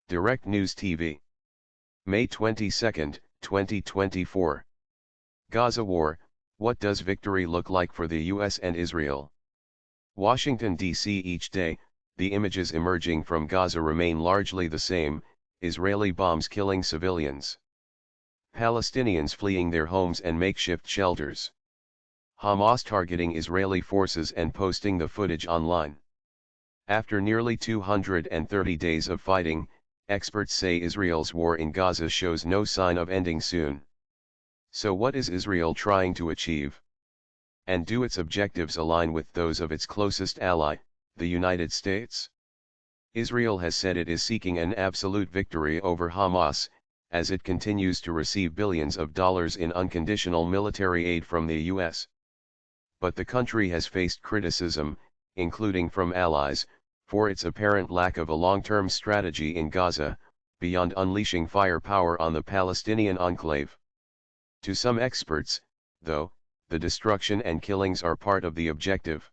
Direct News TV. May 22, 2024. Gaza War, what does victory look like for the US and Israel? Washington, D.C. Each day, the images emerging from Gaza remain largely the same: Israeli bombs killing civilians, Palestinians fleeing their homes and makeshift shelters, Hamas targeting Israeli forces and posting the footage online. After nearly 230 days of fighting, experts say Israel's war in Gaza shows no sign of ending soon. So what is Israel trying to achieve? And do its objectives align with those of its closest ally, the United States? Israel has said it is seeking an absolute victory over Hamas, as it continues to receive billions of dollars in unconditional military aid from the US. But the country has faced criticism, including from allies, for its apparent lack of a long-term strategy in Gaza, beyond unleashing firepower on the Palestinian enclave. To some experts, though, the destruction and killings are part of the objective.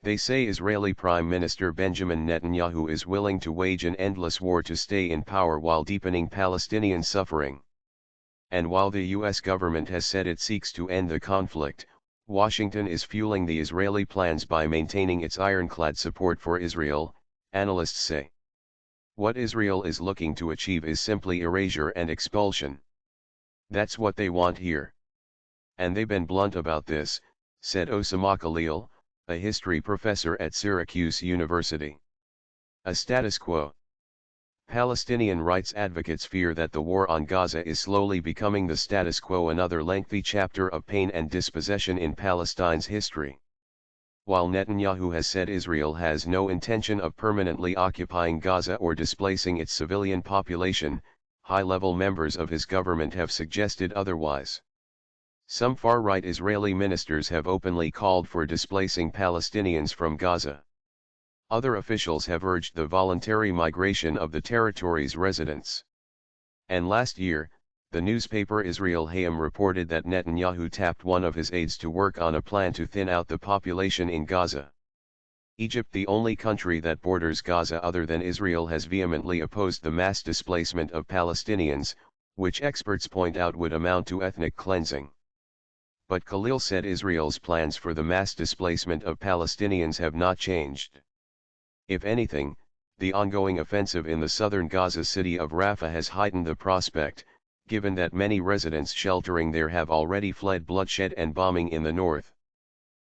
They say Israeli Prime Minister Benjamin Netanyahu is willing to wage an endless war to stay in power while deepening Palestinian suffering. And while the US government has said it seeks to end the conflict, Washington is fueling the Israeli plans by maintaining its ironclad support for Israel, analysts say. What Israel is looking to achieve is simply erasure and expulsion. That's what they want here. And they've been blunt about this, said Osama Khalil, a history professor at Syracuse University. A status quo. Palestinian rights advocates fear that the war on Gaza is slowly becoming the status quo, another lengthy chapter of pain and dispossession in Palestine's history. While Netanyahu has said Israel has no intention of permanently occupying Gaza or displacing its civilian population, high-level members of his government have suggested otherwise. Some far-right Israeli ministers have openly called for displacing Palestinians from Gaza. Other officials have urged the voluntary migration of the territory's residents. And last year, the newspaper Israel Hayom reported that Netanyahu tapped one of his aides to work on a plan to thin out the population in Gaza. Egypt, the only country that borders Gaza other than Israel, has vehemently opposed the mass displacement of Palestinians, which experts point out would amount to ethnic cleansing. But Khalil said Israel's plans for the mass displacement of Palestinians have not changed. If anything, the ongoing offensive in the southern Gaza city of Rafah has heightened the prospect, given that many residents sheltering there have already fled bloodshed and bombing in the north.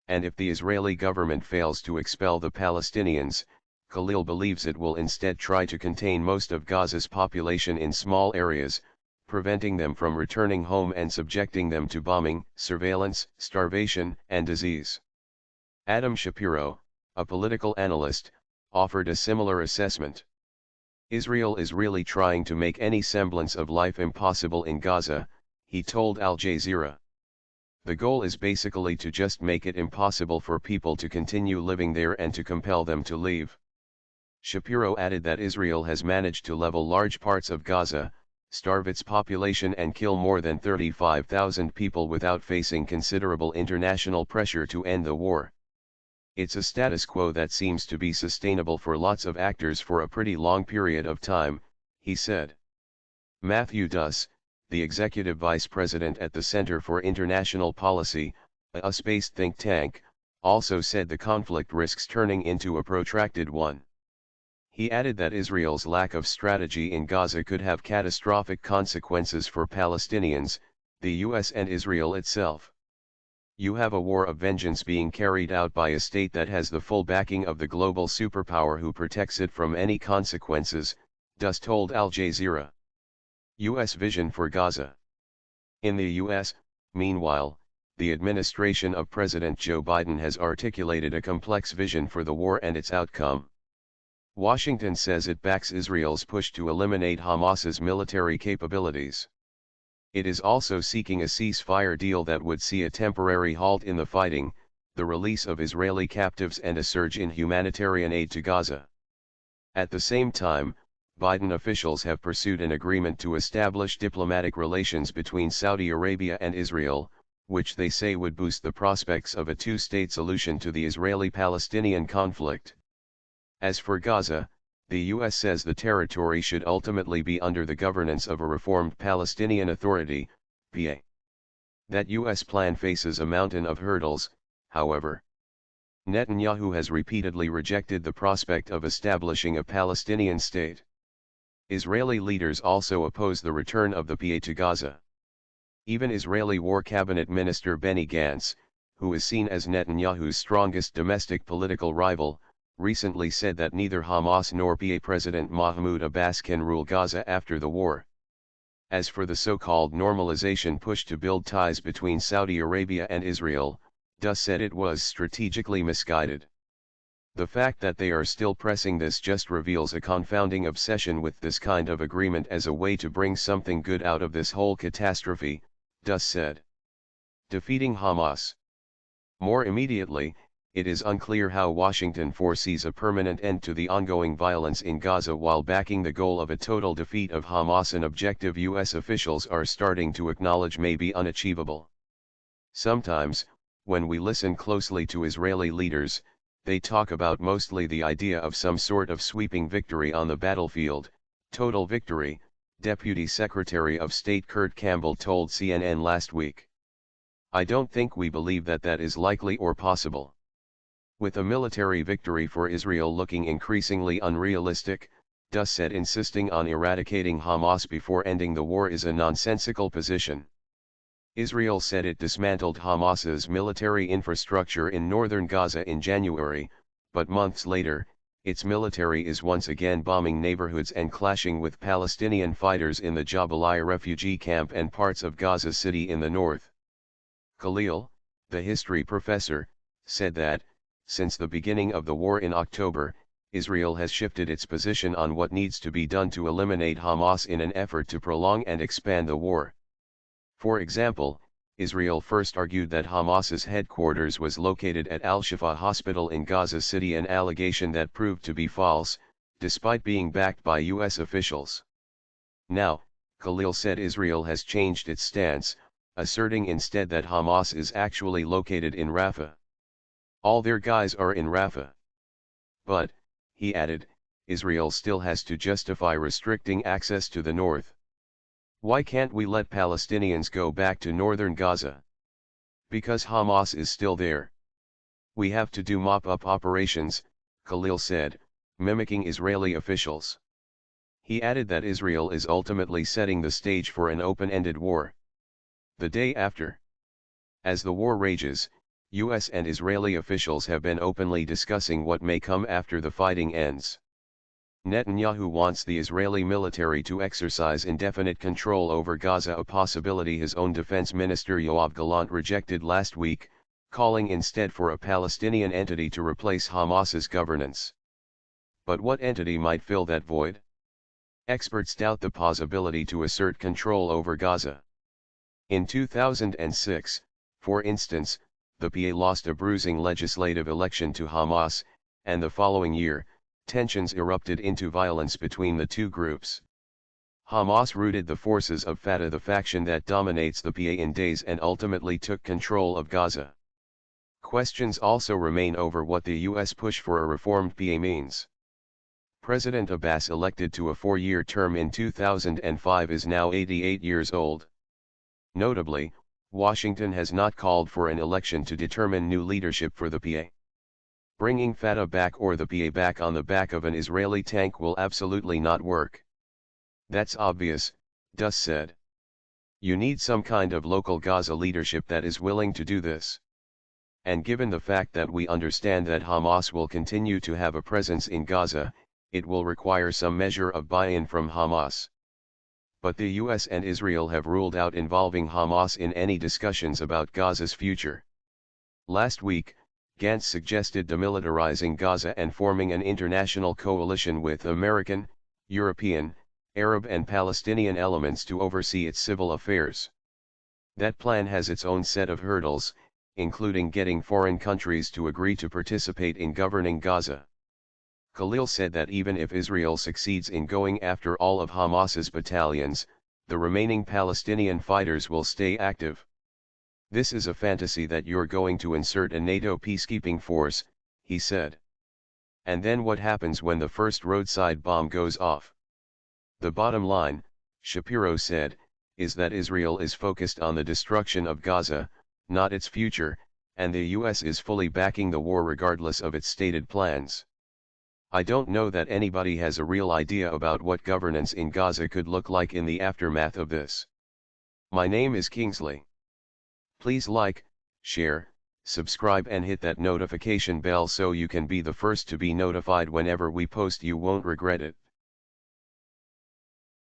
And if the Israeli government fails to expel the Palestinians, Khalil believes it will instead try to contain most of Gaza's population in small areas, preventing them from returning home and subjecting them to bombing, surveillance, starvation, and disease. Adam Shapiro, a political analyst, offered a similar assessment. Israel is really trying to make any semblance of life impossible in Gaza, he told Al Jazeera. The goal is basically to just make it impossible for people to continue living there and to compel them to leave. Shapiro added that Israel has managed to level large parts of Gaza, starve its population and kill more than 35,000 people without facing considerable international pressure to end the war. It's a status quo that seems to be sustainable for lots of actors for a pretty long period of time, he said. Matthew Duss, the executive vice president at the Center for International Policy, a US-based think tank, also said the conflict risks turning into a protracted one. He added that Israel's lack of strategy in Gaza could have catastrophic consequences for Palestinians, the US and Israel itself. You have a war of vengeance being carried out by a state that has the full backing of the global superpower who protects it from any consequences, Duss told Al Jazeera. US vision for Gaza. In the US, meanwhile, the administration of President Joe Biden has articulated a complex vision for the war and its outcome. Washington says it backs Israel's push to eliminate Hamas's military capabilities. It is also seeking a ceasefire deal that would see a temporary halt in the fighting, the release of Israeli captives and a surge in humanitarian aid to Gaza. At the same time, Biden officials have pursued an agreement to establish diplomatic relations between Saudi Arabia and Israel, which they say would boost the prospects of a two-state solution to the Israeli-Palestinian conflict. As for Gaza, The U.S. says the territory should ultimately be under the governance of a reformed Palestinian Authority, PA. That U.S. plan faces a mountain of hurdles, however. Netanyahu has repeatedly rejected the prospect of establishing a Palestinian state. Israeli leaders also oppose the return of the PA to Gaza. Even Israeli War Cabinet Minister Benny Gantz, who is seen as Netanyahu's strongest domestic political rival, recently said that neither Hamas nor PA President Mahmoud Abbas can rule Gaza after the war. As for the so-called normalization push to build ties between Saudi Arabia and Israel, Dus said it was strategically misguided. The fact that they are still pressing this just reveals a confounding obsession with this kind of agreement as a way to bring something good out of this whole catastrophe, Dus said. Defeating Hamas. More immediately, it is unclear how Washington foresees a permanent end to the ongoing violence in Gaza while backing the goal of a total defeat of Hamas, an objective U.S. officials are starting to acknowledge may be unachievable. Sometimes, when we listen closely to Israeli leaders, they talk about mostly the idea of some sort of sweeping victory on the battlefield, total victory, Deputy Secretary of State Kurt Campbell told CNN last week. I don't think we believe that that is likely or possible. With a military victory for Israel looking increasingly unrealistic, Dus said insisting on eradicating Hamas before ending the war is a nonsensical position. Israel said it dismantled Hamas's military infrastructure in northern Gaza in January, but months later, its military is once again bombing neighborhoods and clashing with Palestinian fighters in the Jabalia refugee camp and parts of Gaza City in the north. Khalil, the history professor, said that, since the beginning of the war in October, Israel has shifted its position on what needs to be done to eliminate Hamas in an effort to prolong and expand the war. For example, Israel first argued that Hamas's headquarters was located at Al-Shifa Hospital in Gaza City, an allegation that proved to be false, despite being backed by U.S. officials. Now, Khalil said Israel has changed its stance, asserting instead that Hamas is actually located in Rafah. All their guys are in Rafah. But, he added, Israel still has to justify restricting access to the north. Why can't we let Palestinians go back to northern Gaza? Because Hamas is still there. We have to do mop-up operations, Khalil said, mimicking Israeli officials. He added that Israel is ultimately setting the stage for an open-ended war. The day after. As the war rages, U.S. and Israeli officials have been openly discussing what may come after the fighting ends. Netanyahu wants the Israeli military to exercise indefinite control over Gaza, a possibility his own defense minister Yoav Gallant rejected last week, calling instead for a Palestinian entity to replace Hamas's governance. But what entity might fill that void? Experts doubt the possibility to assert control over Gaza. In 2006, for instance, the PA lost a bruising legislative election to Hamas, and the following year, tensions erupted into violence between the two groups. Hamas routed the forces of Fatah, the faction that dominates the PA, in days and ultimately took control of Gaza. Questions also remain over what the U.S. push for a reformed PA means. President Abbas, elected to a 4-year term in 2005, is now 88 years old. Notably, Washington has not called for an election to determine new leadership for the PA. Bringing Fatah back or the PA back on the back of an Israeli tank will absolutely not work. That's obvious, Dus said. You need some kind of local Gaza leadership that is willing to do this. And given the fact that we understand that Hamas will continue to have a presence in Gaza, it will require some measure of buy-in from Hamas. But the US and Israel have ruled out involving Hamas in any discussions about Gaza's future. Last week, Gantz suggested demilitarizing Gaza and forming an international coalition with American, European, Arab and Palestinian elements to oversee its civil affairs. That plan has its own set of hurdles, including getting foreign countries to agree to participate in governing Gaza. Khalil said that even if Israel succeeds in going after all of Hamas's battalions, the remaining Palestinian fighters will stay active. This is a fantasy that you're going to insert a NATO peacekeeping force, he said. And then what happens when the first roadside bomb goes off? The bottom line, Shapiro said, is that Israel is focused on the destruction of Gaza, not its future, and the US is fully backing the war regardless of its stated plans. I don't know that anybody has a real idea about what governance in Gaza could look like in the aftermath of this. My name is Kingsley. Please like, share, subscribe and hit that notification bell so you can be the first to be notified whenever we post. You won't regret it.